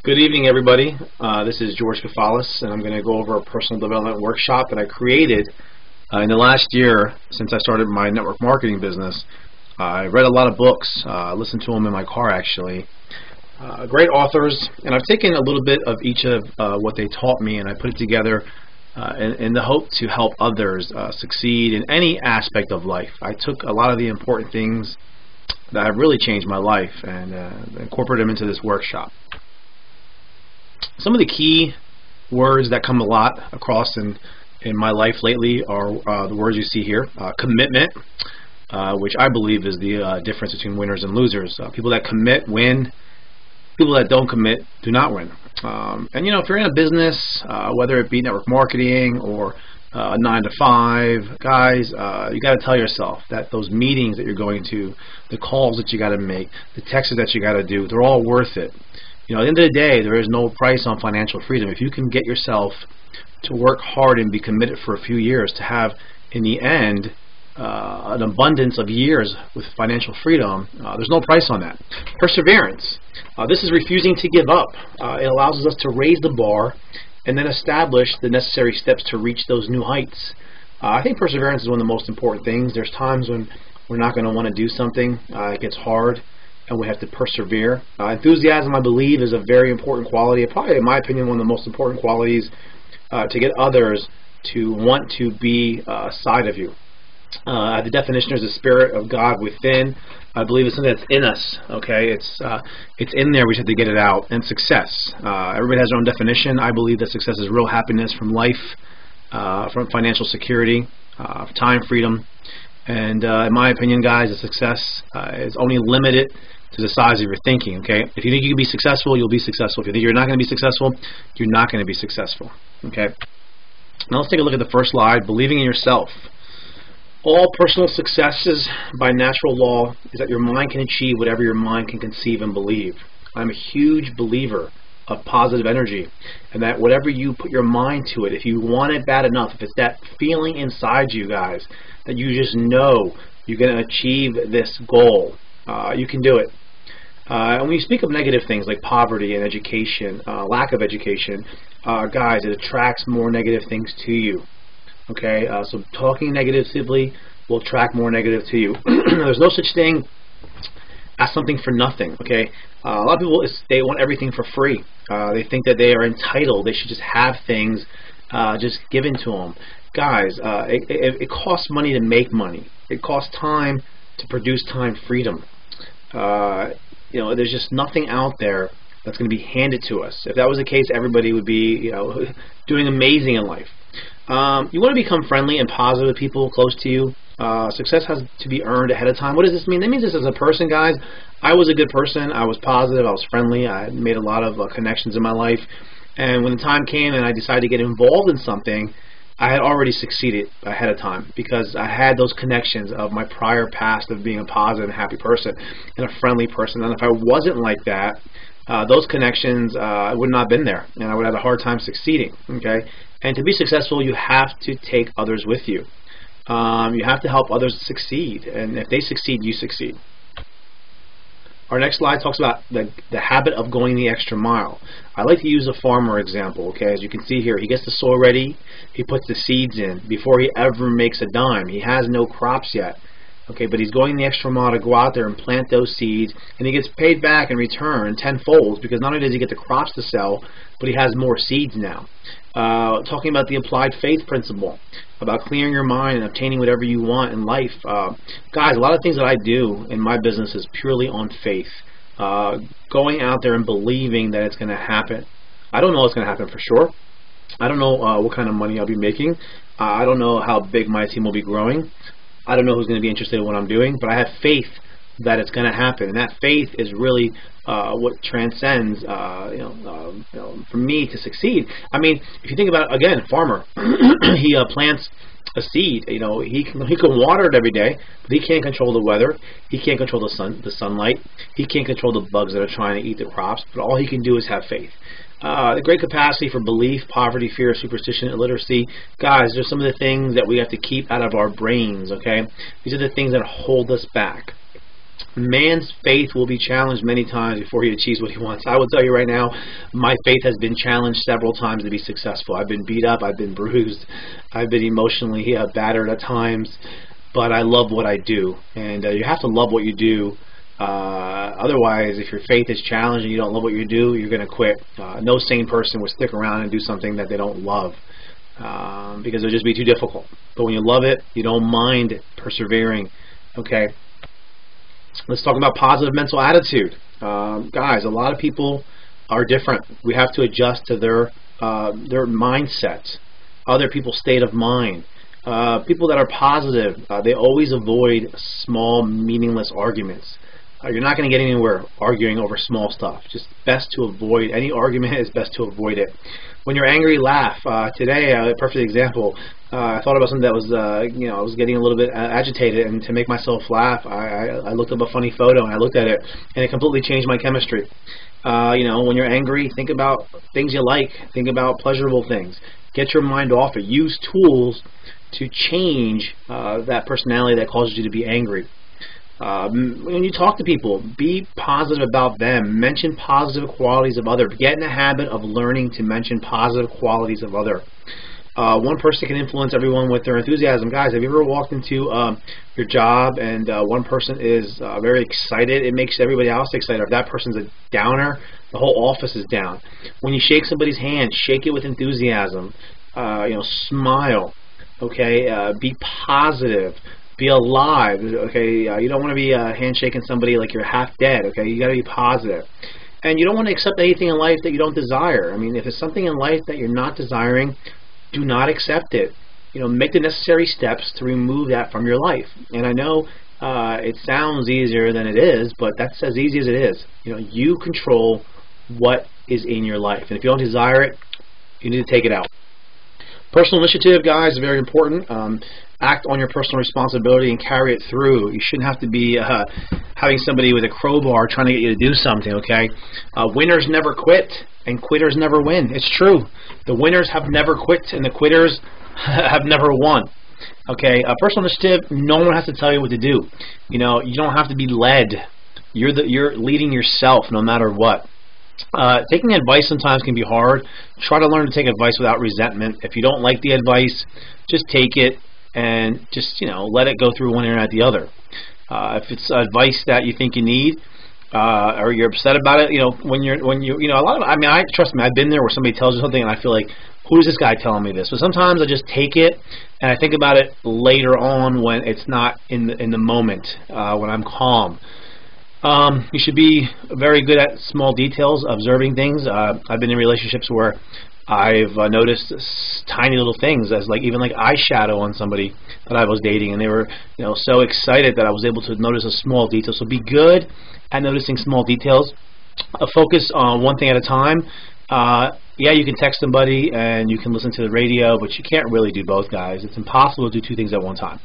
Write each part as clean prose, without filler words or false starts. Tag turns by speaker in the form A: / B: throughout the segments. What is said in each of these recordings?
A: Good evening, everybody. This is George Kafalis, and I'm going to go over a personal development workshop that I created in the last year since I started my network marketing business. I read a lot of books, listened to them in my car actually. Great authors, and I've taken a little bit of each of what they taught me, and I put it together in the hope to help others succeed in any aspect of life. I took a lot of the important things that have really changed my life and incorporated them into this workshop. Some of the key words that come a lot across in my life lately are the words you see here. Commitment, which I believe is the difference between winners and losers. People that commit win. People that don't commit do not win. And you know, if you're in a business, whether it be network marketing or a 9 to 5, guys, you got to tell yourself that those meetings that you're going to, the calls that you got to make, the texts that you got to do, they're all worth it. You know, at the end of the day, there is no price on financial freedom. If you can get yourself to work hard and be committed for a few years to have, in the end, an abundance of years with financial freedom, there's no price on that. Perseverance. This is refusing to give up. It allows us to raise the bar and then establish the necessary steps to reach those new heights. I think perseverance is one of the most important things. There's times when we're not going to want to do something. It gets hard, and we have to persevere. Enthusiasm, I believe, is a very important quality. Probably, in my opinion, one of the most important qualities to get others to want to be a side of you. The definition is the spirit of God within. I believe it's something that's in us. Okay, it's in there. We just have to get it out. And success. Everybody has their own definition. I believe that success is real happiness from life, from financial security, time freedom. And in my opinion, guys, the success is only limited to the size of your thinking. Okay, if you think you can be successful, you'll be successful. If you think you're not going to be successful, you're not going to be successful. Okay. Now let's take a look at the first slide. Believing in yourself. All personal successes by natural law is that your mind can achieve whatever your mind can conceive and believe. I'm a huge believer of positive energy, and that whatever you put your mind to it, if you want it bad enough, if it's that feeling inside you, guys, that you just know you're going to achieve this goal, you can do it. And when you speak of negative things like poverty and education, lack of education, guys, it attracts more negative things to you. Okay, so talking negatively will attract more negative to you. There's no such thing as something for nothing. Okay, a lot of people, they want everything for free. They think that they are entitled. They should just have things just given to them. Guys, it costs money to make money. It costs time to produce time freedom. You know, there's just nothing out there that's going to be handed to us. If that was the case, everybody would be, you know, doing amazing in life. You want to become friendly and positive with people close to you. Success has to be earned ahead of time. What does this mean? That means this as a person, guys. I was a good person. I was positive. I was friendly. I made a lot of connections in my life. And when the time came and I decided to get involved in something, I had already succeeded ahead of time because I had those connections of my prior past of being a positive and happy person and a friendly person. And if I wasn't like that, those connections would not have been there, and I would have a hard time succeeding. Okay, and to be successful, you have to take others with you. You have to help others succeed, and if they succeed, you succeed. Our next slide talks about the habit of going the extra mile. I like to use a farmer example. Okay, as you can see here, he gets the soil ready, he puts the seeds in before he ever makes a dime. He has no crops yet. Okay, but he's going the extra mile to go out there and plant those seeds, and he gets paid back in return tenfold because not only does he get the crops to sell, but he has more seeds now. Talking about the applied faith principle, about clearing your mind and obtaining whatever you want in life. Guys, a lot of things that I do in my business is purely on faith. Going out there and believing that it's going to happen. I don't know what's going to happen for sure. I don't know what kind of money I'll be making. I don't know how big my team will be growing. I don't know who's going to be interested in what I'm doing, but I have faith that it's going to happen, and that faith is really what transcends, for me to succeed. I mean, if you think about it, again, farmer, he plants a seed. You know, he can water it every day, but he can't control the weather. He can't control the sunlight. He can't control the bugs that are trying to eat the crops. But all he can do is have faith. The great capacity for belief, poverty, fear, superstition, illiteracy. Guys, there's some of the things that we have to keep out of our brains. Okay, these are the things that hold us back. Man's faith will be challenged many times before he achieves what he wants. I will tell you right now, my faith has been challenged several times to be successful. I've been beat up, I've been bruised, I've been emotionally battered at times, but I love what I do. And you have to love what you do. Otherwise, if your faith is challenged and you don't love what you do, you're going to quit. No sane person would stick around and do something that they don't love, because it'll just be too difficult. But when you love it, you don't mind persevering. Okay. Let's talk about positive mental attitude. Guys, a lot of people are different. We have to adjust to their mindset, other people's state of mind. People that are positive, they always avoid small, meaningless arguments. You're not going to get anywhere arguing over small stuff. Just best to avoid any argument. Is best to avoid it. When you're angry, laugh. Today, a perfect example. I thought about something that was, I was getting a little bit agitated, and to make myself laugh, I looked up a funny photo and I looked at it, and it completely changed my chemistry. When you're angry, think about things you like. Think about pleasurable things. Get your mind off it. Use tools to change that personality that causes you to be angry. When you talk to people, be positive about them. Mention positive qualities of others. Get in the habit of learning to mention positive qualities of others. One person can influence everyone with their enthusiasm. Guys, have you ever walked into your job and one person is very excited? It makes everybody else excited. If that person's a downer, the whole office is down. When you shake somebody's hand, shake it with enthusiasm. Smile. Okay, be positive. Be alive. Okay, you don't want to be handshaking somebody like you're half dead. Okay, you got to be positive. And you don't want to accept anything in life that you don't desire. I mean, if there's something in life that you're not desiring, do not accept it. Make the necessary steps to remove that from your life. And I know it sounds easier than it is, but that's as easy as it is. You control what is in your life. And if you don't desire it, you need to take it out. Personal initiative, guys, is very important. Act on your personal responsibility and carry it through. You shouldn't have to be having somebody with a crowbar trying to get you to do something, okay? Winners never quit, and quitters never win. It's true. The winners have never quit, and the quitters have never won. Okay, personal initiative, no one has to tell you what to do. You don't have to be led. You're leading yourself no matter what. Taking advice sometimes can be hard. Try to learn to take advice without resentment. If you don't like the advice, just take it and just let it go through one ear and out the other. If it's advice that you think you need, or you're upset about it, a lot of, trust me, I've been there where somebody tells you something and I feel like, who is this guy telling me this? But sometimes I just take it and I think about it later on when it's not in the moment, when I'm calm. You should be very good at small details, observing things. I've been in relationships where I've noticed tiny little things, as even like eyeshadow on somebody that I was dating, and they were so excited that I was able to notice a small detail. So be good at noticing small details. Focus on one thing at a time. Yeah, you can text somebody and you can listen to the radio, but you can't really do both, guys. It's impossible to do two things at one time.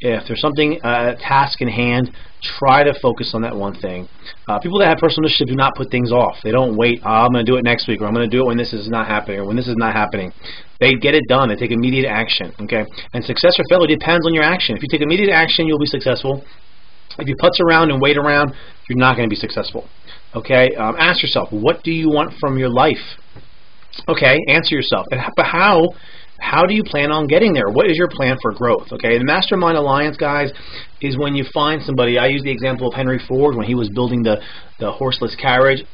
A: If there's something, a task in hand, try to focus on that one thing. People that have personal initiative do not put things off. They don't wait, I'm going to do it next week, or I'm going to do it when this is not happening, or when this is not happening. They get it done. They take immediate action. Okay, and success or failure depends on your action. If you take immediate action, you'll be successful. If you putz around and wait around, you're not going to be successful. Okay, ask yourself, what do you want from your life? Okay, answer yourself. But how do you plan on getting there? What is your plan for growth? Okay, the Mastermind Alliance, guys, is when you find somebody. I use the example of Henry Ford when he was building the horseless carriage.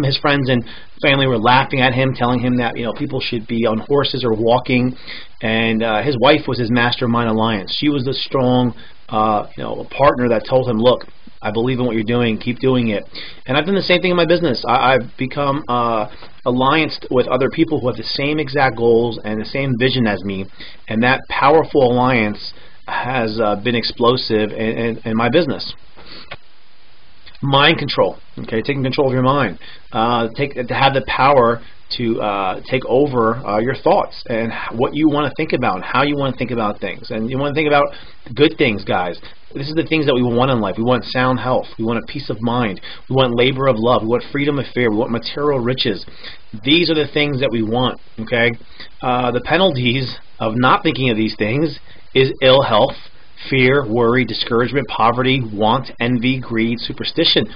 A: His friends and family were laughing at him, telling him that people should be on horses or walking. And his wife was his Mastermind Alliance. She was the strong partner that told him, look, I believe in what you're doing. Keep doing it. And I've done the same thing in my business. I've become allianced with other people who have the same exact goals and the same vision as me. And that powerful alliance has been explosive in my business. Mind control. Okay, taking control of your mind. To have the power to take over your thoughts and what you want to think about and how you want to think about things. And you want to think about good things, guys. This is the things that we want in life. We want sound health. We want a peace of mind. We want labor of love. We want freedom of fear. We want material riches. These are the things that we want. Okay. The penalties of not thinking of these things is ill health, fear, worry, discouragement, poverty, want, envy, greed, superstition.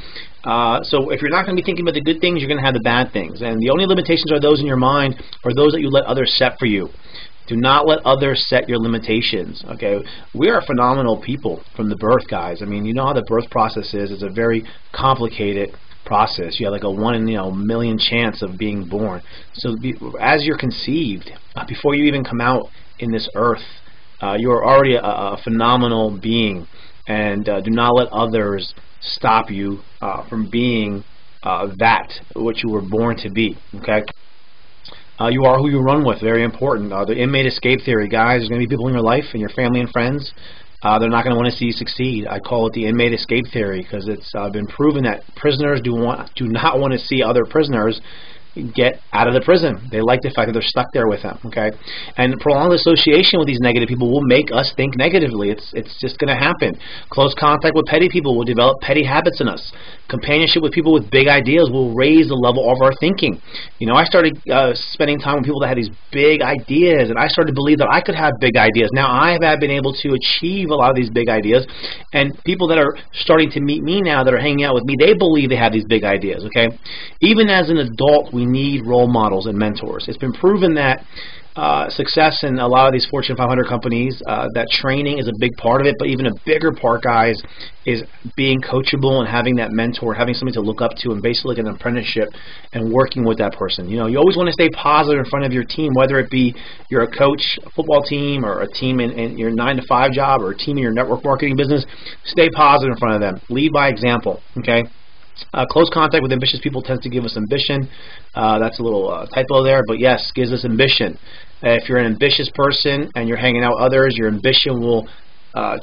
A: So if you're not going to be thinking about the good things, you're going to have the bad things. And the only limitations are those in your mind or those that you let others set for you. Do not let others set your limitations. Okay, we are phenomenal people from the birth, guys. I mean, you know how the birth process is. It's a very complicated process. You have like a 1 in a million chance of being born. So as you're conceived, before you even come out in this earth, you are already a phenomenal being. And do not let others stop you from being that which you were born to be. Okay. You are who you run with. Very important. The inmate escape theory, guys. There's going to be people in your life and your family and friends. They're not going to want to see you succeed. I call it the inmate escape theory because it's been proven that prisoners do not want to see other prisoners get out of the prison. They like the fact that they're stuck there with them. Okay, and prolonged association with these negative people will make us think negatively. It's just going to happen. Close contact with petty people will develop petty habits in us. Companionship with people with big ideas will raise the level of our thinking. You know, I started spending time with people that had these big ideas, and I started to believe that I could have big ideas. Now I have been able to achieve a lot of these big ideas, and people that are starting to meet me now that are hanging out with me, they believe they have these big ideas. Okay, even as an adult, we need role models and mentors. It's been proven that success in a lot of these Fortune 500 companies, that training is a big part of it, but even a bigger part, guys, is being coachable and having that mentor, having somebody to look up to, and basically like an apprenticeship and working with that person. You know, you always want to stay positive in front of your team, whether it be you're a coach, a football team, or a team in your 9-to-5 job, or a team in your network marketing business. Stay positive in front of them. Lead by example. Okay. Close contact with ambitious people tends to give us ambition. That's a little typo there, but yes, gives us ambition. If you're an ambitious person and you're hanging out with others, your ambition will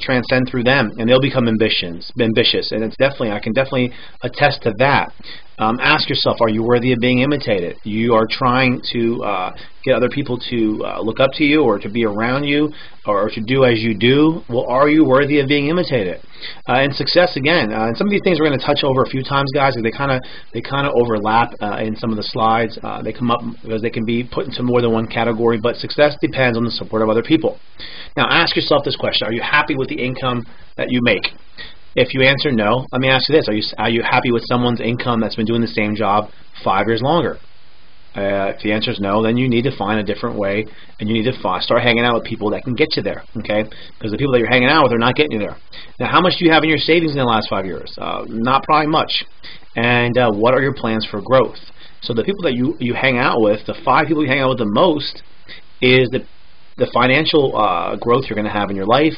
A: transcend through them, and they'll become ambitious. And it's definitely, I can definitely attest to that. Ask yourself, are you worthy of being imitated? You are trying to get other people to look up to you or to be around you or to do as you do. Well, are you worthy of being imitated? And success, again, and some of these things we're going to touch over a few times, guys, because they kind of overlap in some of the slides. They come up because they can be put into more than one category, but success depends on the support of other people. Now, ask yourself this question. Are you happy with the income that you make? If you answer no, let me ask you this. Are you happy with someone's income that's been doing the same job 5 years longer? If the answer is no, then you need to find a different way, and you need to start hanging out with people that can get you there, okay? Because the people that you're hanging out with are not getting you there. Now, how much do you have in your savings in the last 5 years? Not probably much. And what are your plans for growth? So the people that you hang out with, the 5 people you hang out with the most, is the financial growth you're going to have in your life,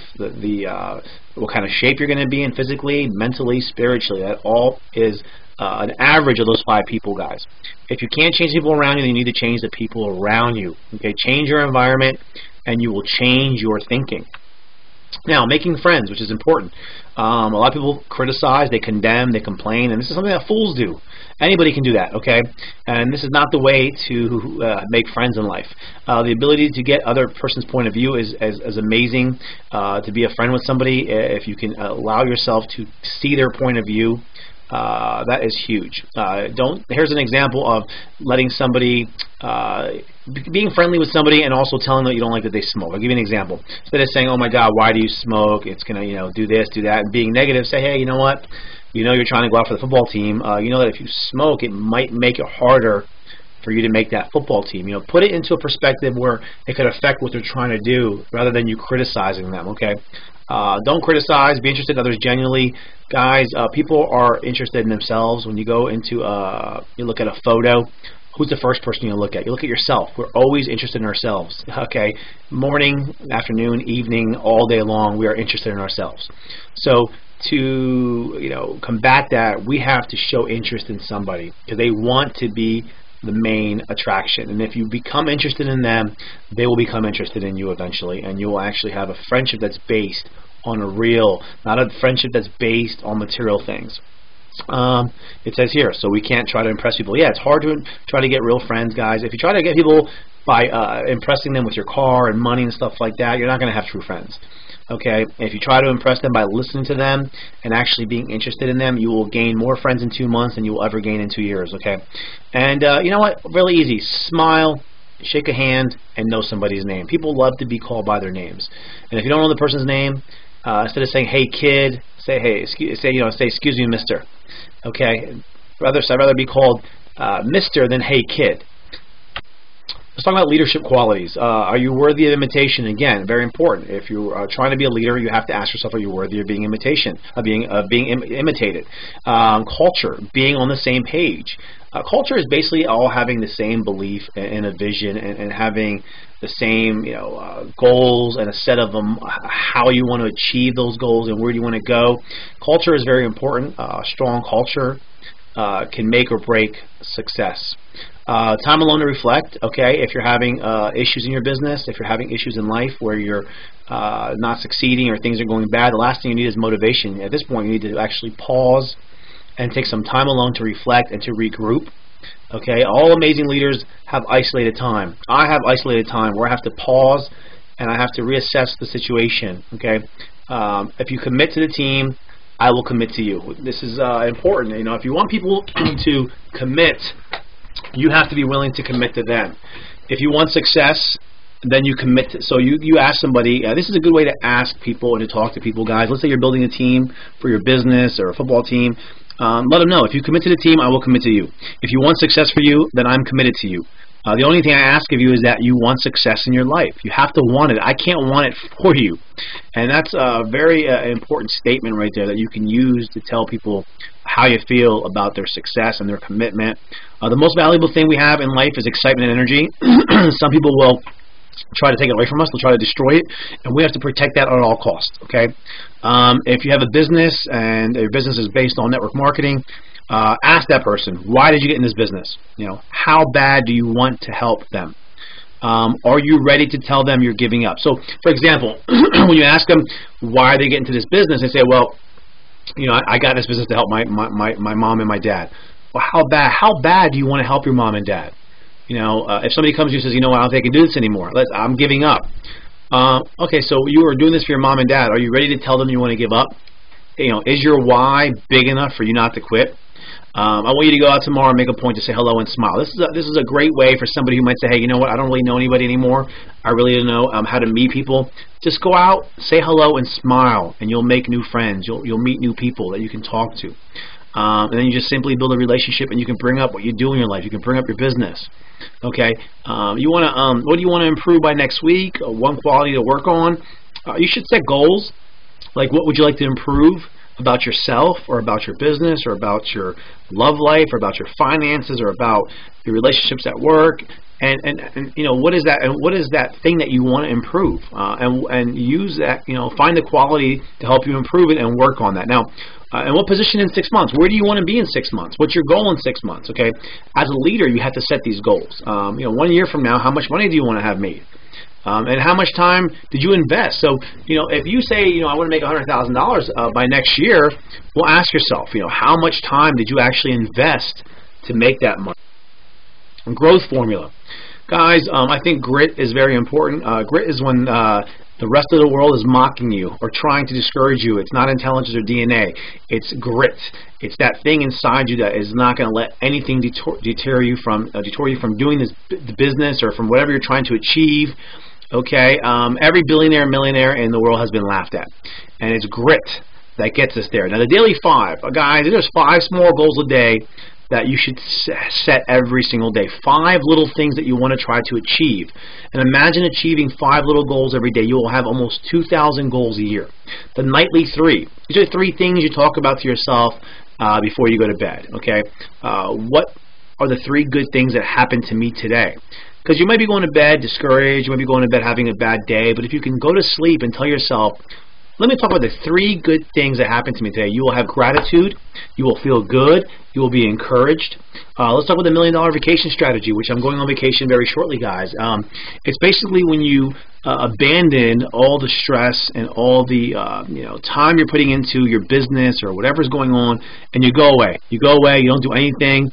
A: what kind of shape you're going to be in physically, mentally, spiritually. That all is an average of those 5 people, guys. If you can't change people around you, then you need to change the people around you. Okay, change your environment, and you will change your thinking. Now, making friends, which is important. A lot of people criticize, they condemn, they complain, and this is something that fools do. Anybody can do that, okay? And this is not the way to make friends in life. The ability to get other person's point of view is amazing. To be a friend with somebody, if you can allow yourself to see their point of view, that is huge. Here's an example of letting somebody, being friendly with somebody and also telling them that you don't like that they smoke. I'll give you an example. Instead of saying, oh my God, why do you smoke? It's going to, do this, do that, and being negative, say, hey, you know what? You're trying to go out for the football team. You know that if you smoke, it might make it harder for you to make that football team. Put it into a perspective where it could affect what they're trying to do rather than you criticizing them, okay? Don't criticize. Be interested in others genuinely. Guys, people are interested in themselves. When you go into, you look at a photo, who's the first person you look at? You look at yourself. We're always interested in ourselves, okay? Morning, afternoon, evening, all day long, we are interested in ourselves. So to, combat that, we have to show interest in somebody because they want to be the main attraction. And if you become interested in them, they will become interested in you eventually, and you will actually have a friendship that's based on a real, not a friendship that's based on material things. It says here, so we can't try to impress people. Yeah, it's hard to try to get real friends, guys. If you try to get people by impressing them with your car and money and stuff like that, you're not going to have true friends. Okay, if you try to impress them by listening to them and actually being interested in them, you will gain more friends in 2 months than you will ever gain in 2 years, okay? And you know what? Really easy. Smile, shake a hand, and know somebody's name. People love to be called by their names. And if you don't know the person's name, Instead of saying "Hey kid," say "Hey," say "Excuse me, Mister." Okay. I'd rather be called Mister than "Hey kid." Let's talk about leadership qualities. Are you worthy of imitation? Again, very important. If you are trying to be a leader, you have to ask yourself: are you worthy of being imitated? Culture, being on the same page. Culture is basically all having the same belief and a vision, and having the same goals and a set of them, how you want to achieve those goals and where do you want to go. Culture is very important. Strong culture can make or break success. Time alone to reflect. Okay, if you're having issues in your business, if you're having issues in life where you're not succeeding or things are going bad, the last thing you need is motivation. At this point, you need to actually pause and take some time alone to reflect and to regroup. Okay, all amazing leaders have isolated time. I have isolated time where I have to pause and I have to reassess the situation. Okay, if you commit to the team, I will commit to you. This is important. If you want people to commit, you have to be willing to commit to them. If you want success, then you commit. So you ask somebody. This is a good way to ask people and to talk to people, guys. Let's say you're building a team for your business or a football team. Let them know, if you commit to the team, I will commit to you. If you want success for you, then I'm committed to you. The only thing I ask of you is that you want success in your life. You have to want it. I can't want it for you. And that's a very important statement right there that you can use to tell people how you feel about their success and their commitment. The most valuable thing we have in life is excitement and energy. Some people will try to take it away from us. They'll try to destroy it, and we have to protect that at all costs. Okay. If you have a business and your business is based on network marketing, ask that person, why did you get in this business? How bad do you want to help them? Are you ready to tell them you're giving up? So, for example, when you ask them why they get into this business, they say, well, I got in this business to help my mom and my dad. Well, how bad do you want to help your mom and dad? If somebody comes to you and says, I don't think I can do this anymore, I'm giving up. Okay, so you are doing this for your mom and dad. Are you ready to tell them you want to give up? Is your why big enough for you not to quit? I want you to go out tomorrow and make a point to say hello and smile. This is a great way for somebody who might say, hey, you know what, I don't really know anybody anymore. I really don't know how to meet people. Just go out, say hello, and smile, and you'll make new friends. You'll meet new people that you can talk to. And then you just simply build a relationship, and you can bring up what you do in your life. You can bring up your business. Okay, what do you want to improve by next week? One quality to work on. You should set goals. Like, what would you like to improve about yourself, or about your business, or about your love life, or about your finances, or about your relationships at work? And what is that? And what is that thing that you want to improve? And use that. Find the quality to help you improve it and work on that. Now, and what position in 6 months? Where do you want to be in 6 months? What's your goal in 6 months? Okay, as a leader, you have to set these goals. 1 year from now, how much money do you want to have made? And how much time did you invest? So, if you say, I want to make $100,000 by next year, well, ask yourself, how much time did you actually invest to make that money? And growth formula. Guys, I think grit is very important. Grit is when the rest of the world is mocking you or trying to discourage you. It's not intelligence or DNA. It's grit. It's that thing inside you that is not going to let anything deter you from doing the business or from whatever you're trying to achieve. Okay, every billionaire and millionaire in the world has been laughed at, and it's grit that gets us there. Now, the daily 5, guys, there's 5 small goals a day that you should set every single day. 5 little things that you want to try to achieve. And imagine achieving 5 little goals every day. You will have almost 2,000 goals a year. The nightly 3. These are 3 things you talk about to yourself before you go to bed. Okay, what are the 3 good things that happened to me today? Because you might be going to bed discouraged, you might be going to bed having a bad day, but if you can go to sleep and tell yourself, let me talk about the 3 good things that happened to me today. You will have gratitude, you will feel good, you will be encouraged. Let's talk about the $1 Million Vacation Strategy, which I'm going on vacation very shortly, guys. It's basically when you abandon all the stress and all the time you're putting into your business or whatever's going on, and you go away. You go away, you don't do anything,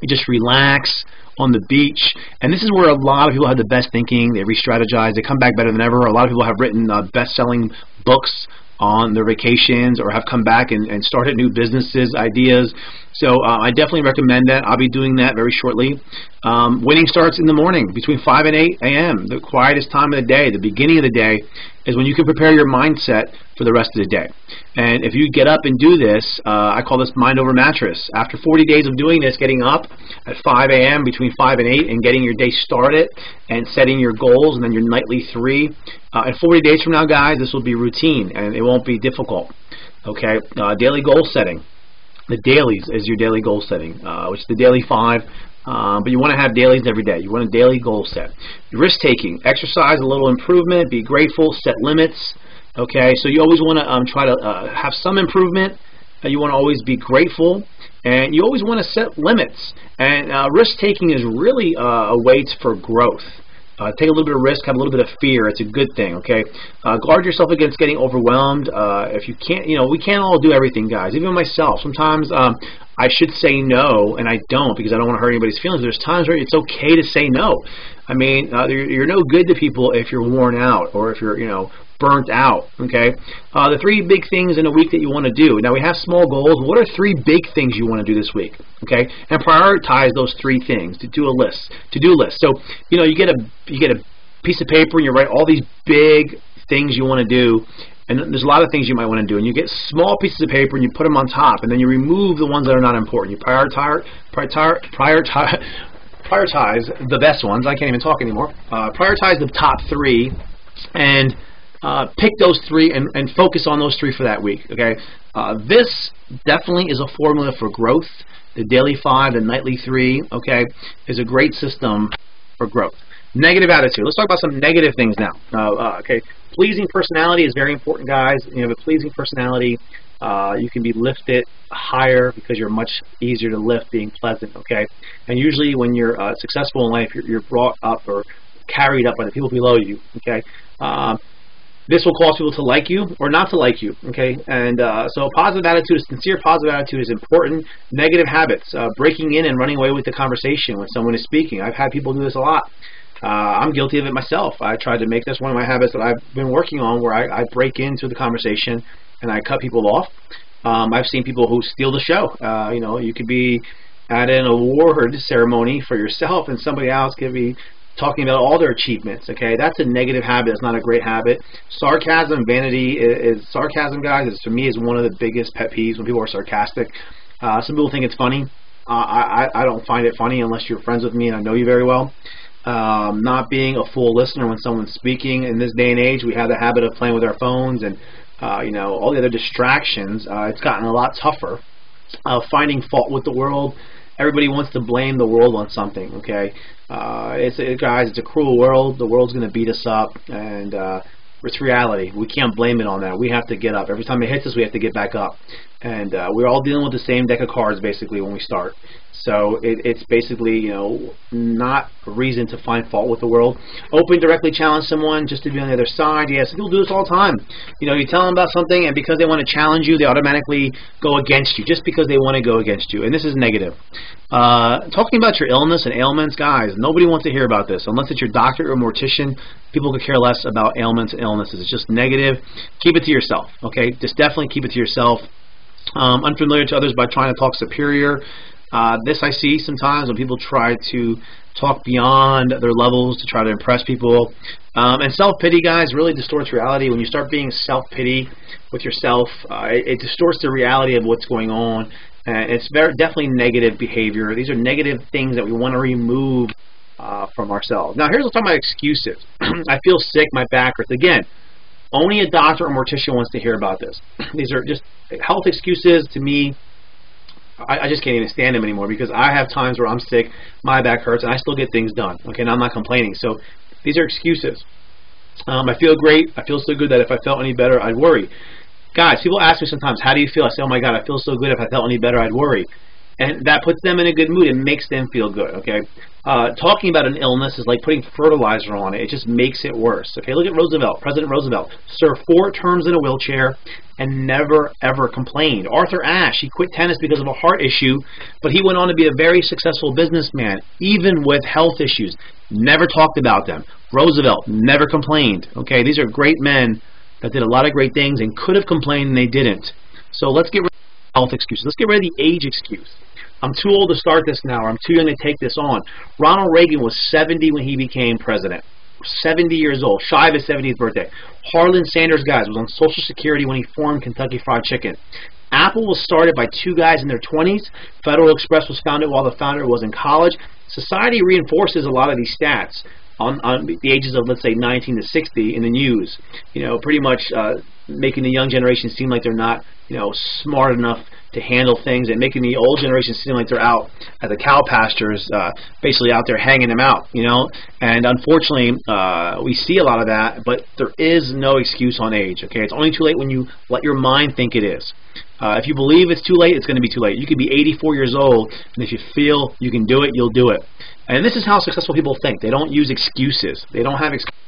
A: you just relax on the beach. And this is where a lot of people have the best thinking. They re-strategize, they come back better than ever. A lot of people have written best-selling books on their vacations or have come back and started new businesses, ideas. So I definitely recommend that. I'll be doing that very shortly. Winning starts in the morning between 5 and 8 a.m., the quietest time of the day. The beginning of the day is when you can prepare your mindset for the rest of the day. And if you get up and do this, I call this mind over mattress. After 40 days of doing this, getting up at 5 a.m., between 5 and 8, and getting your day started and setting your goals, and then your nightly 3, and 40 days from now, guys, this will be routine, and it won't be difficult. Okay, daily goal setting. The dailies is your daily goal setting, which is the daily 5. But you want to have dailies every day. You want a daily goal set. Risk taking, exercise a little improvement, be grateful, set limits. Okay, so you always want to try to have some improvement. You want to always be grateful, and you always want to set limits. And risk taking is really a way for growth. Take a little bit of risk, have a little bit of fear. It's a good thing, okay? Guard yourself against getting overwhelmed. If you can't, we can't all do everything, guys. Even myself, sometimes I should say no, and I don't because I don't want to hurt anybody's feelings. There's times where it's okay to say no. I mean, you're no good to people if you're worn out or if you're, burnt out, okay? The 3 big things in a week that you want to do. Now, we have small goals. What are 3 big things you want to do this week, okay? And prioritize those 3 things. To do list. So, you get a piece of paper and you write all these big things you want to do, and there's a lot of things you might want to do, and you get small pieces of paper and you put them on top, and then you remove the ones that are not important. You prioritize the best ones. I can't even talk anymore. Prioritize the top 3, and pick those 3 and focus on those 3 for that week. Okay, this definitely is a formula for growth. The daily 5, the nightly 3, okay, is a great system for growth. Negative attitude. Let's talk about some negative things now. Okay, pleasing personality is very important, guys. You have a pleasing personality. You can be lifted higher because you're much easier to lift being pleasant. Okay, and usually when you're successful in life, you're brought up or carried up by the people below you. Okay. This will cause people to like you or not to like you, okay? And so a positive attitude, a sincere positive attitude is important. Negative habits, breaking in and running away with the conversation when someone is speaking. I've had people do this a lot. I'm guilty of it myself. I tried to make this one of my habits that I've been working on, where I break into the conversation and I cut people off. I've seen people who steal the show. You could be at an award ceremony for yourself and somebody else could be talking about all their achievements. Okay, that's a negative habit. It's not a great habit. Sarcasm, vanity sarcasm, guys. To me, is one of the biggest pet peeves when people are sarcastic. Some people think it's funny. I don't find it funny unless you're friends with me and I know you very well. Not being a full listener when someone's speaking. In this day and age, we have the habit of playing with our phones and all the other distractions. It's gotten a lot tougher. Finding fault with the world. Everybody wants to blame the world on something, okay? Guys, it's a cruel world. The world's going to beat us up, and it's reality. We can't blame it on that. We have to get up. Every time it hits us, we have to get back up. And we're all dealing with the same deck of cards, basically, when we start. So it's basically, not a reason to find fault with the world. Open directly challenge someone just to be on the other side. Yes, people do this all the time. You tell them about something, and because they want to challenge you, they automatically go against you just because they want to go against you. And this is negative. Talking about your illness and ailments, guys, nobody wants to hear about this. Unless it's your doctor or mortician, people could care less about ailments and illnesses. It's just negative. Keep it to yourself, okay? Just definitely keep it to yourself. Unfamiliar to others by trying to talk superior. This I see sometimes when people try to talk beyond their levels to try to impress people. And self-pity, guys, really distorts reality. When you start being self-pity with yourself, it distorts the reality of what's going on. And it's definitely negative behavior. These are negative things that we want to remove from ourselves. Now, here's what I'm talking about excuses. I feel sick, my back hurts. Again, only a doctor or mortician wants to hear about this. These are just health excuses. To me, I just can't even stand them anymore because I have times where I'm sick, my back hurts, and I still get things done. Okay, and I'm not complaining. So these are excuses. I feel great. I feel so good that if I felt any better, I'd worry. Guys, people ask me sometimes, how do you feel? I say, oh my God, I feel so good. If I felt any better, I'd worry. And that puts them in a good mood. It makes them feel good, okay? Talking about an illness is like putting fertilizer on it. It just makes it worse, okay? Look at Roosevelt, President Roosevelt. Served 4 terms in a wheelchair and never, ever complained. Arthur Ashe, he quit tennis because of a heart issue, but he went on to be a very successful businessman, even with health issues. Never talked about them. Roosevelt never complained, okay? These are great men that did a lot of great things and could have complained and they didn't. So let's get rid of health excuses. Let's get rid of the age excuse. I'm too old to start this now, or I'm too young to take this on. Ronald Reagan was 70 when he became president. 70 years old, shy of his 70th birthday. Harlan Sanders, guys, was on Social Security when he formed Kentucky Fried Chicken. Apple was started by two guys in their 20s. Federal Express was founded while the founder was in college. Society reinforces a lot of these stats on the ages of, let's say, 19 to 60 in the news. You know, pretty much making the young generation seem like they're not, you know, smart enough to handle things, and making the old generation seem like they're out at the cow pastures, basically out there hanging them out, you know. And unfortunately, we see a lot of that, but there is no excuse on age, okay? It's only too late when you let your mind think it is. If you believe it's too late, it's going to be too late. You could be 84 years old, and if you feel you can do it, you'll do it. And this is how successful people think. They don't use excuses. They don't have excuses.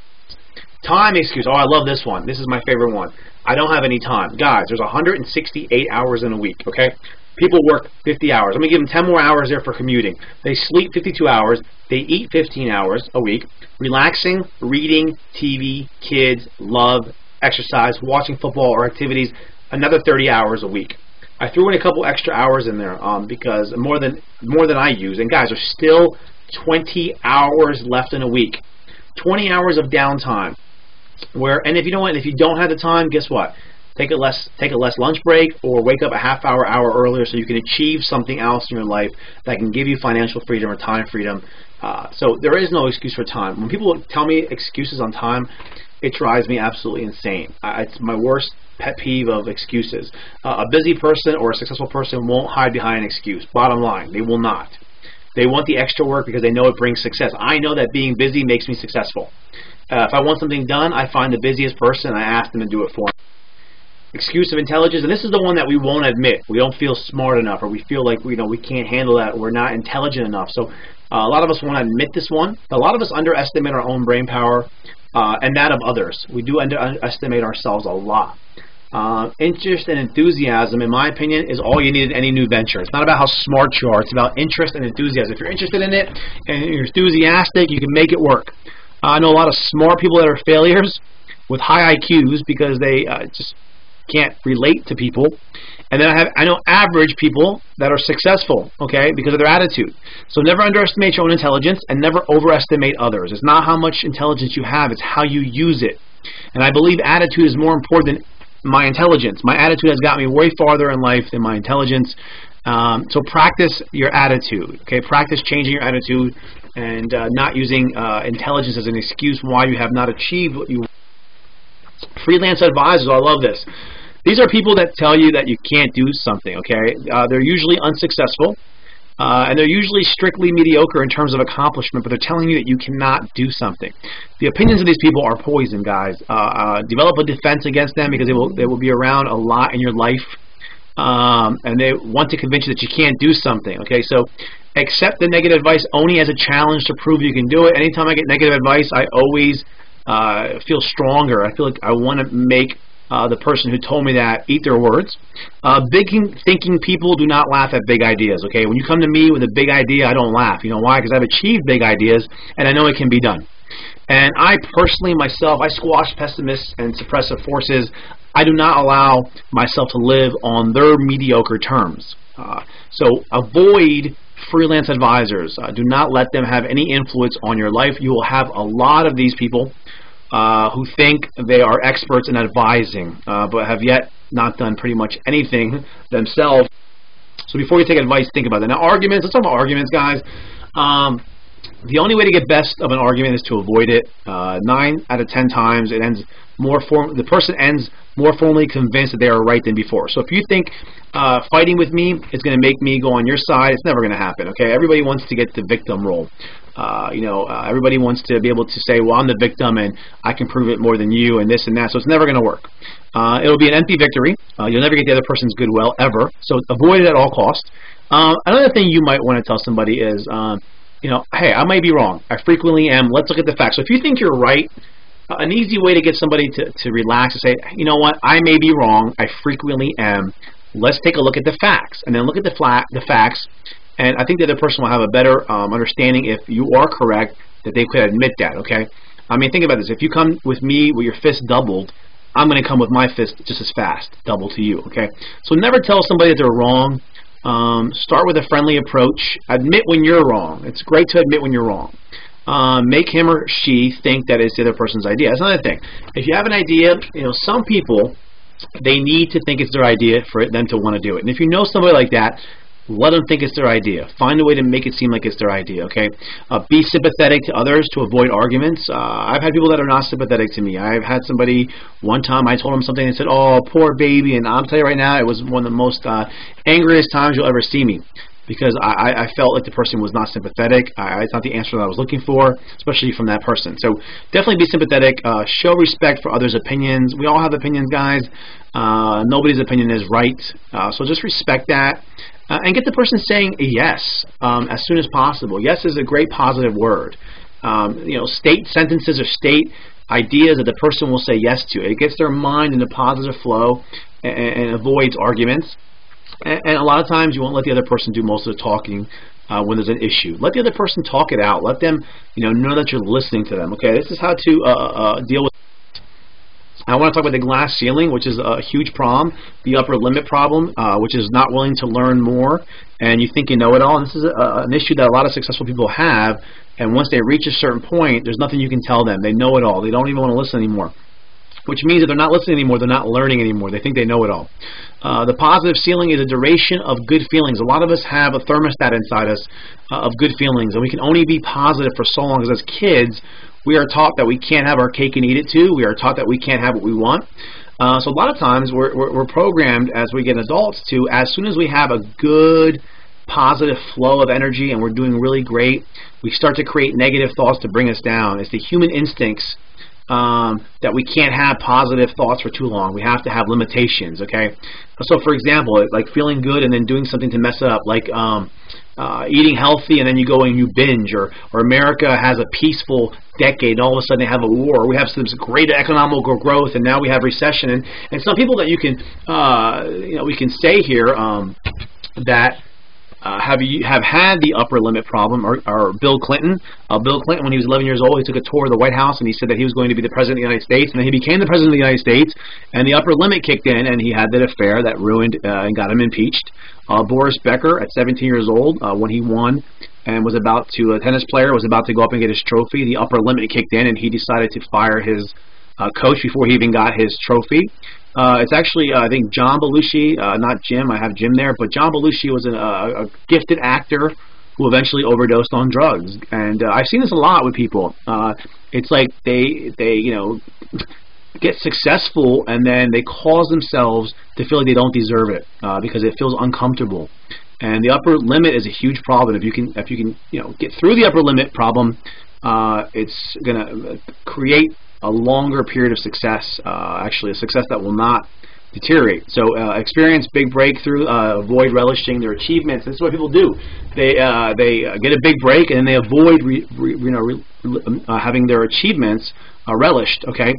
A: Time excuse. Oh, I love this one. This is my favorite one. I don't have any time. Guys, there's 168 hours in a week, okay? People work 50 hours. I'm going to give them 10 more hours there for commuting. They sleep 52 hours. They eat 15 hours a week. Relaxing, reading, TV, kids, love, exercise, watching football or activities, another 30 hours a week. I threw in a couple extra hours in there because more than I use. And guys, there's still 20 hours left in a week. 20 hours of downtime. And if you know what, if you don't have the time, guess what? Take a less lunch break, or wake up a half hour earlier so you can achieve something else in your life that can give you financial freedom or time freedom. So there is no excuse for time. When people tell me excuses on time, it drives me absolutely insane. It's my worst pet peeve of excuses. A busy person or a successful person won't hide behind an excuse. Bottom line, they will not. They want the extra work because they know it brings success. I know that being busy makes me successful. If I want something done, I find the busiest person and I ask them to do it for me. Excuse of intelligence, and this is the one that we won't admit. We don't feel smart enough, or we feel like we can't handle that, or we're not intelligent enough. So a lot of us won't admit this one. A lot of us underestimate our own brain power and that of others. We do underestimate ourselves a lot. Interest and enthusiasm, in my opinion, is all you need in any new venture. It's not about how smart you are. It's about interest and enthusiasm. If you're interested in it and you're enthusiastic, you can make it work. I know a lot of smart people that are failures with high IQs because they just can't relate to people. And then I know average people that are successful, okay, because of their attitude. So never underestimate your own intelligence and never overestimate others. It's not how much intelligence you have, it's how you use it. And I believe attitude is more important than my intelligence. My attitude has got me way farther in life than my intelligence. So practice your attitude, okay? Practice changing your attitude and not using intelligence as an excuse why you have not achieved what you want. Freelance advisors, I love this. These are people that tell you that you can't do something, okay? They're usually unsuccessful, and they're usually strictly mediocre in terms of accomplishment, but they're telling you that you cannot do something. The opinions of these people are poison, guys. Develop a defense against them because they will be around a lot in your life, and they want to convince you that you can't do something, okay? So accept the negative advice only as a challenge to prove you can do it. Anytime I get negative advice, I always feel stronger. I feel like I want to make the person who told me that eat their words. Big thinking people do not laugh at big ideas, okay? When you come to me with a big idea, I don't laugh. You know why? Because I've achieved big ideas, and I know it can be done. And I personally, myself, I squash pessimists and suppressive forces. I do not allow myself to live on their mediocre terms. So avoid freelance advisors. Do not let them have any influence on your life. You will have a lot of these people who think they are experts in advising, but have yet not done pretty much anything themselves. So before you take advice, think about that. Now arguments, let's talk about arguments, guys. The only way to get best of an argument is to avoid it. 9 out of 10 times it ends the person ends more formally convinced that they are right than before. So if you think fighting with me is going to make me go on your side, it's never going to happen, okay? Everybody wants to get the victim role. Everybody wants to be able to say, well, I'm the victim and I can prove it more than you and this and that, so it's never going to work. It'll be an empty victory. You'll never get the other person's goodwill, ever. So avoid it at all costs. Another thing you might want to tell somebody is, hey, I might be wrong. I frequently am. Let's look at the facts. So if you think you're right, an easy way to get somebody to relax is say, you know what, I may be wrong. I frequently am. Let's take a look at the facts. And then look at the facts. And I think the other person will have a better understanding if you are correct, that they could admit that, okay? I mean, think about this. If you come with me with your fist doubled, I'm going to come with my fist just as fast, double to you, okay? So never tell somebody that they're wrong Start with a friendly approach. Admit when you're wrong. It's great to admit when you're wrong. Make him or she think that it's the other person's idea. That's another thing. If you have an idea, some people, they need to think it's their idea for them to want to do it. And if you know somebody like that, let them think it's their idea. Find a way to make it seem like it's their idea, okay? Be sympathetic to others to avoid arguments. I've had people that are not sympathetic to me. I've had somebody, one time I told them something and said, oh, poor baby, and I'll tell you right now, it was one of the most angriest times you'll ever see me, because I felt like the person was not sympathetic. It's not the answer that I was looking for, especially from that person. So definitely be sympathetic. Show respect for others' opinions. We all have opinions, guys. Nobody's opinion is right. So just respect that. And get the person saying yes as soon as possible. Yes is a great positive word. State sentences or state ideas that the person will say yes to. It gets their mind in a positive flow and avoids arguments. And a lot of times you won't let the other person do most of the talking when there's an issue. Let the other person talk it out. Let them know that you're listening to them. Okay, this is how to deal with. I want to talk about the glass ceiling, which is a huge problem, the upper limit problem, which is not willing to learn more, and you think you know it all. And this is an issue that a lot of successful people have, and once they reach a certain point, there's nothing you can tell them. They know it all. They don't even want to listen anymore, which means that they're not listening anymore, they're not learning anymore. They think they know it all. The positive ceiling is a duration of good feelings. A lot of us have a thermostat inside us of good feelings, and we can only be positive for so long, because as kids, we are taught that we can't have our cake and eat it too. We are taught that we can't have what we want. So a lot of times we're programmed as we get adults to, as soon as we have a good positive flow of energy and we're doing really great, we start to create negative thoughts to bring us down. It's the human instincts that we can't have positive thoughts for too long. We have to have limitations, okay? So for example, like feeling good and then doing something to mess it up, like eating healthy and then you go and you binge, or America has a peaceful decade and all of a sudden they have a war. We have some great economical growth and now we have recession, and some people that you can we can say here that have had the upper limit problem are Bill Clinton. Bill Clinton, when he was 11 years old, he took a tour of the White House and he said that he was going to be the President of the United States, and then he became the President of the United States, and the upper limit kicked in, and he had that affair that ruined and got him impeached. Boris Becker, at 17 years old, when he won and was about to, a tennis player, was about to go up and get his trophy, the upper limit kicked in, and he decided to fire his coach before he even got his trophy. It's actually, I think, John Belushi, not Jim, I have Jim there, but John Belushi was a gifted actor who eventually overdosed on drugs. And I've seen this a lot with people. It's like they get successful and then they cause themselves to feel like they don't deserve it because it feels uncomfortable. And the upper limit is a huge problem. If you can get through the upper limit problem, it's going to create a longer period of success, actually a success that will not deteriorate. So experience big breakthrough, avoid relishing their achievements. This is what people do. They get a big break and then they avoid having their achievements relished. Okay,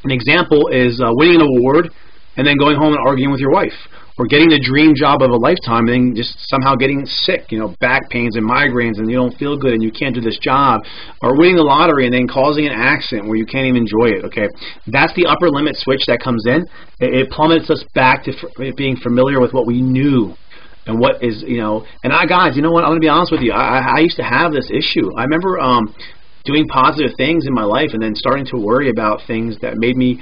A: an example is winning an award and then going home and arguing with your wife, or getting the dream job of a lifetime and then just somehow getting sick, back pains and migraines, and you don't feel good and you can't do this job, or winning the lottery and then causing an accident where you can't even enjoy it. Okay, that's the upper limit switch that comes in. It plummets us back to being familiar with what we knew and what is, and guys, you know what, I'm going to be honest with you, I used to have this issue. I remember doing positive things in my life and then starting to worry about things that made me,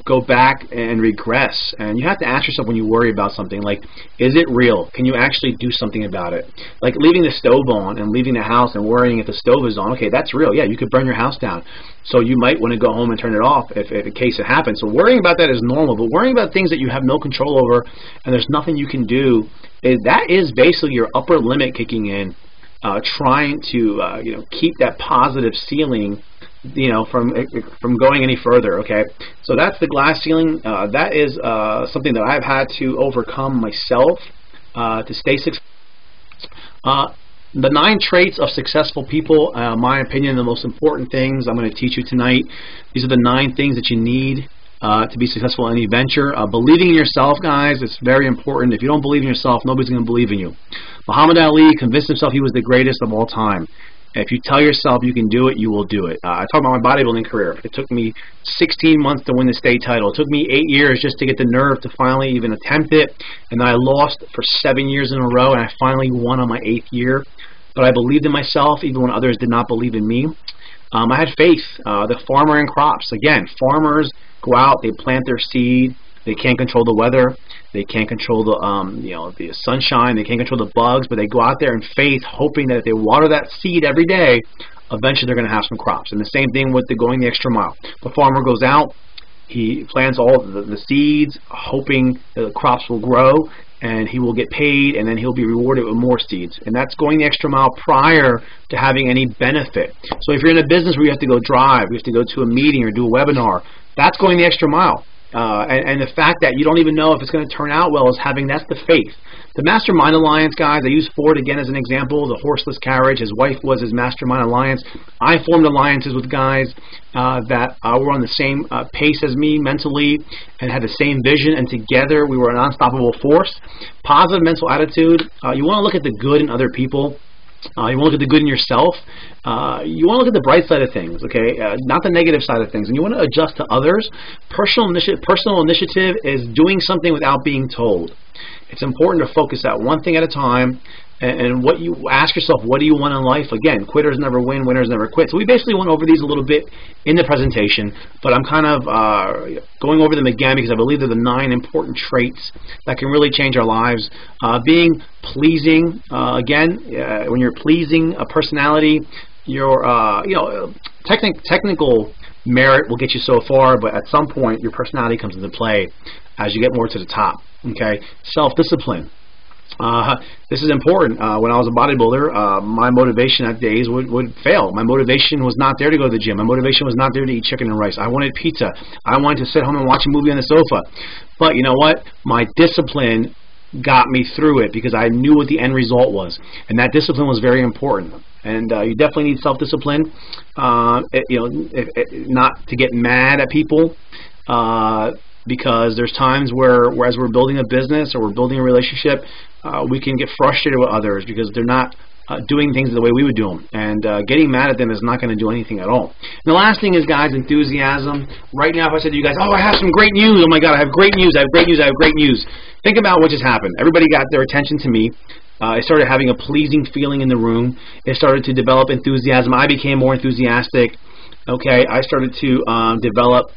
A: go back and regress. And you have to ask yourself when you worry about something, like, is it real? Can you actually do something about it? Like leaving the stove on and leaving the house and worrying if the stove is on. Okay, that's real. Yeah, you could burn your house down. So you might want to go home and turn it off if in case it happens. So worrying about that is normal, but worrying about things that you have no control over and there's nothing you can do, that is basically your upper limit kicking in. Trying to keep that positive ceiling from going any further. Okay, so that's the glass ceiling. That is something that I've had to overcome myself to stay successful. The 9 traits of successful people, my opinion, the most important things I'm going to teach you tonight. These are the 9 things that you need to be successful in any venture. Believing in yourself, guys, it's very important. If you don't believe in yourself, nobody's going to believe in you. Muhammad Ali convinced himself he was the greatest of all time. If you tell yourself you can do it, you will do it. I talk about my bodybuilding career. It took me 16 months to win the state title. It took me 8 years just to get the nerve to finally even attempt it. And then I lost for 7 years in a row, and I finally won on my 8th year. But I believed in myself even when others did not believe in me. I had faith. The farmer and crops. Again, farmers go out, they plant their seed. They can't control the weather. They can't control the the sunshine. They can't control the bugs. But they go out there in faith, hoping that if they water that seed every day, eventually they're going to have some crops. And the same thing with going the extra mile. The farmer goes out. He plants all the seeds, hoping that the crops will grow, and he will get paid, and then he'll be rewarded with more seeds. And that's going the extra mile prior to having any benefit. So if you're in a business where you have to go drive, you have to go to a meeting or do a webinar, that's going the extra mile. And the fact that you don't even know if it's going to turn out well is that's the faith. The Mastermind Alliance guys, I use Ford again as an example, the horseless carriage. His wife was his Mastermind Alliance. I formed alliances with guys that were on the same pace as me mentally and had the same vision, and together we were an unstoppable force. Positive mental attitude. You want to look at the good in other people. You want to look at the good in yourself. You want to look at the bright side of things, okay? Not the negative side of things. And you want to adjust to others. Personal initiative is doing something without being told. It's important to focus at one thing at a time. And what you ask yourself, what do you want in life? Again, quitters never win, winners never quit. So we basically went over these a little bit in the presentation, but I'm kind of going over them again because I believe they're the 9 important traits that can really change our lives. Being pleasing, again, when you're pleasing a personality, your technical merit will get you so far, but at some point your personality comes into play as you get more to the top. Okay, self-discipline. This is important. When I was a bodybuilder, my motivation at days would fail. My motivation was not there to go to the gym. My motivation was not there to eat chicken and rice. I wanted pizza. I wanted to sit home and watch a movie on the sofa. But you know what? My discipline got me through it because I knew what the end result was. And that discipline was very important. And you definitely need self-discipline. Not to get mad at people. Because there's times where as we're building a business or we're building a relationship, we can get frustrated with others because they're not doing things the way we would do them. And getting mad at them is not going to do anything at all. And the last thing is, guys, enthusiasm. Right now, if I said to you guys, oh, I have some great news. Oh, my God, I have great news. I have great news. I have great news. Think about what just happened. Everybody got their attention to me. It started having a pleasing feeling in the room. It started to develop enthusiasm. I became more enthusiastic. Okay, I started to develop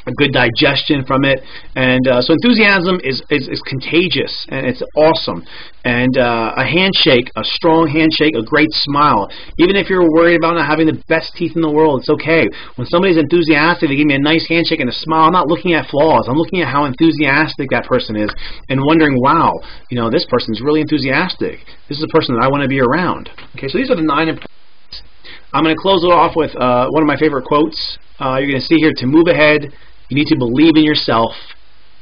A: a good digestion from it, and so enthusiasm is contagious, and it's awesome. And a handshake, a strong handshake, a great smile. Even if you're worried about not having the best teeth in the world, it's okay. When somebody's enthusiastic, they give me a nice handshake and a smile. I'm not looking at flaws. I'm looking at how enthusiastic that person is, and wondering, wow, this person's really enthusiastic. This is a person that I want to be around. Okay, so these are the 9 important. I'm going to close it off with one of my favorite quotes. You're going to see here, to move ahead, you need to believe in yourself.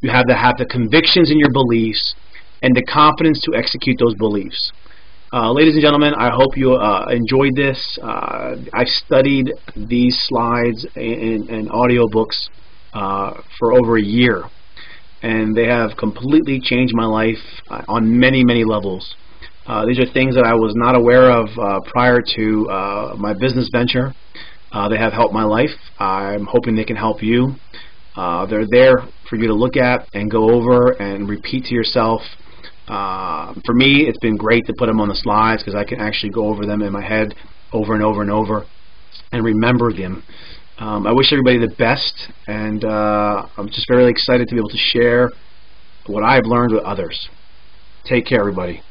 A: You have to have the convictions in your beliefs and the confidence to execute those beliefs. Ladies and gentlemen, I hope you enjoyed this. I've studied these slides and audiobooks for over a year, and they have completely changed my life on many, many levels. These are things that I was not aware of prior to my business venture. They have helped my life. I'm hoping they can help you. They're there for you to look at and go over and repeat to yourself. For me, it's been great to put them on the slides because I can actually go over them in my head over and over and over and remember them. I wish everybody the best, and I'm just very excited to be able to share what I've learned with others. Take care, everybody.